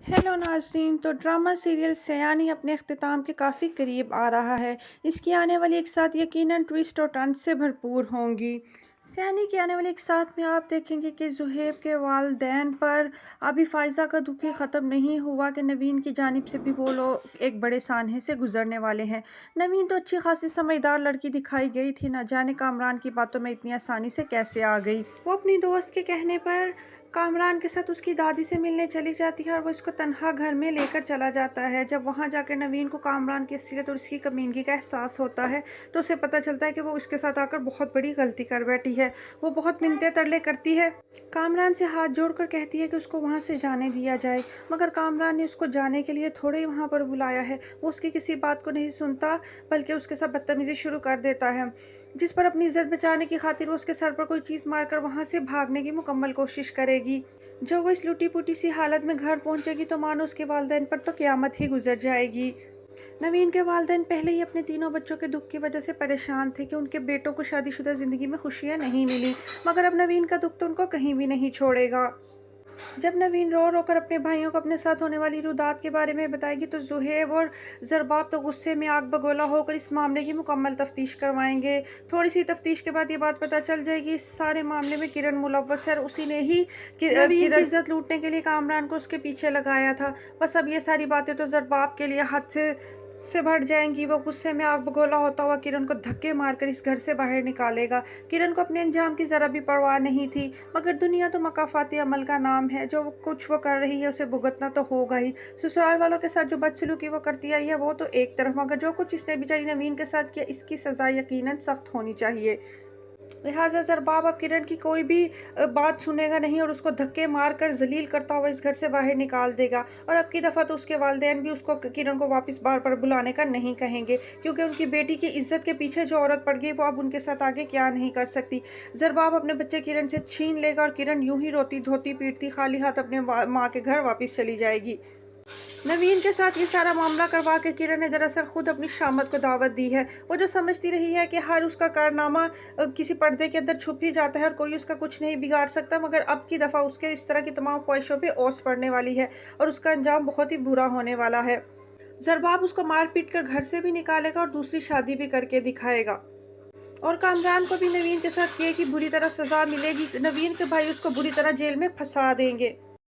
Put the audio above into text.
Hello नाज़रीन। तो drama serial सयानी अपने अख्तिताम के काफ़ी करीब आ रहा है। इसकी आने वाली एक साथ यकीनन ट्विस्ट और टर्न से भरपूर होंगी। सयानी की आने वाली एक साथ में आप देखेंगे कि ज़ुहैब के वालिदैन पर अभी फ़ाइज़ा का दुख ही ख़त्म नहीं हुआ कि नवीन की जानिब से भी वो लोग एक बड़े सानहे से गुजरने वाले हैं। नवीन तो अच्छी खासी समझदार लड़की दिखाई गई थी, ना जाने कामरान की बातों में इतनी आसानी से कैसे आ गई। वो अपनी दोस्त के कहने पर कामरान के साथ उसकी दादी से मिलने चली जाती है और वो इसको तन्हा घर में लेकर चला जाता है। जब वहाँ जाकर नवीन को कामरान की असलियत और उसकी कमीनगी का एहसास होता है तो उसे पता चलता है कि वो उसके साथ आकर बहुत बड़ी गलती कर बैठी है। वो बहुत मिन्नतें तरले करती है, कामरान से हाथ जोड़कर कहती है कि उसको वहाँ से जाने दिया जाए, मगर कामरान ने उसको जाने के लिए थोड़े ही वहाँ पर बुलाया है। वो उसकी किसी बात को नहीं सुनता बल्कि उसके साथ बदतमीजी शुरू कर देता है, जिस पर अपनी इज्जत बचाने की खातिर वो उसके सर पर कोई चीज़ मारकर वहाँ से भागने की मुकम्मल कोशिश करेगी। जब वो इस लूटी पुटी सी हालत में घर पहुँचेगी तो मानो उसके वालिदैन पर तो क़यामत ही गुजर जाएगी। नवीन के वालिदैन पहले ही अपने तीनों बच्चों के दुख की वजह से परेशान थे कि उनके बेटों को शादीशुदा ज़िंदगी में खुशियाँ नहीं मिली, मगर अब नवीन का दुख तो उनको कहीं भी नहीं छोड़ेगा। जब नवीन रो रो कर अपने भाइयों को अपने साथ होने वाली रुदात के बारे में बताएगी तो ज़ुहैब और ज़रबाब तो गुस्से में आग बगोला होकर इस मामले की मुकम्मल तफ्तीश करवाएंगे। थोड़ी सी तफ्तीश के बाद ये बात पता चल जाएगी इस सारे मामले में किरण मुलव्वस है और उसी ने ही नवीन की इज्जत लूटने के लिए कामरान को उसके पीछे लगाया था। बस अब ये सारी बातें तो ज़रबाब के लिए हद से बढ़ जाएंगी। वो गुस्से में आग बगोला होता हुआ किरण को धक्के मारकर इस घर से बाहर निकालेगा। किरण को अपने अंजाम की ज़रा भी परवाह नहीं थी, मगर दुनिया तो मकाफ़ाती अमल का नाम है। जो कुछ वो कर रही है उसे भुगतना तो होगा ही। ससुराल वालों के साथ जो बदसलूकी वो करती आई है वो तो एक तरफ, मगर जो कुछ इसने बेचारी नवीन के साथ किया इसकी सज़ा यकीनन सख्त होनी चाहिए। लिहाजा ज़रबाब अब किरण की कोई भी बात सुनेगा नहीं और उसको धक्के मारकर जलील करता हुआ इस घर से बाहर निकाल देगा। और अब की दफ़ा तो उसके वालिदैन भी उसको किरण को वापस बार बार बुलाने का नहीं कहेंगे, क्योंकि उनकी बेटी की इज्जत के पीछे जो औरत पड़ गई वो अब उनके साथ आगे क्या नहीं कर सकती। ज़रबाब अपने बच्चे किरण से छीन लेगा और किरण यूं ही रोती धोती पीटती खाली हाथ अपने माँ के घर वापस चली जाएगी। नवीन के साथ ये सारा मामला करवा के किरण ने दरअसल खुद अपनी शामत को दावत दी है। वो जो समझती रही है कि हर उसका कारनामा किसी पर्दे के अंदर छुप ही जाता है और कोई उसका कुछ नहीं बिगाड़ सकता, मगर अब की दफ़ा उसके इस तरह की तमाम ख्वाहिशों पे ओस पड़ने वाली है और उसका अंजाम बहुत ही बुरा होने वाला है। ज़रबाब उसको मार पीट कर घर से भी निकालेगा और दूसरी शादी भी करके दिखाएगा। और कामरान को भी नवीन के साथ ये कि बुरी तरह सज़ा मिलेगी। नवीन के भाई उसको बुरी तरह जेल में फंसा देंगे।